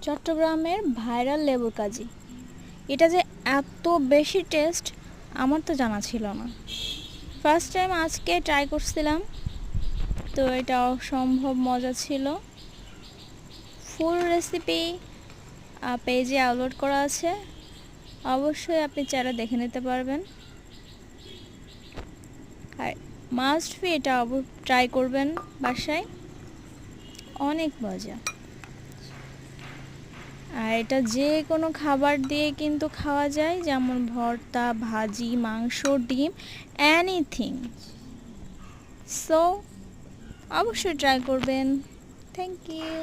চট্টগ্রামের ভাইরাল লেবুর কাজি। এটা যে এত বেশি টেস্ট আমার তো জানা ছিল না। ফার্স্ট টাইম আজকে ট্রাই করছিলাম, তো এটা অসম্ভব মজা ছিল। ফুল রেসিপি পেজে আপলোড করা আছে, অবশ্যই আপনি চাইলে দেখে নিতে পারবেন। আর মাস্ট বি এটা ট্রাই করবেন বাসায়, অনেক মজা। আর এটা যে কোনো খাবার দিয়ে কিন্তু খাওয়া যায়, যেমন ভর্তা, ভাজি, মাংস, ডিম, এনিথিং। সো অবশ্যই ট্রাই করবেন। Thank you.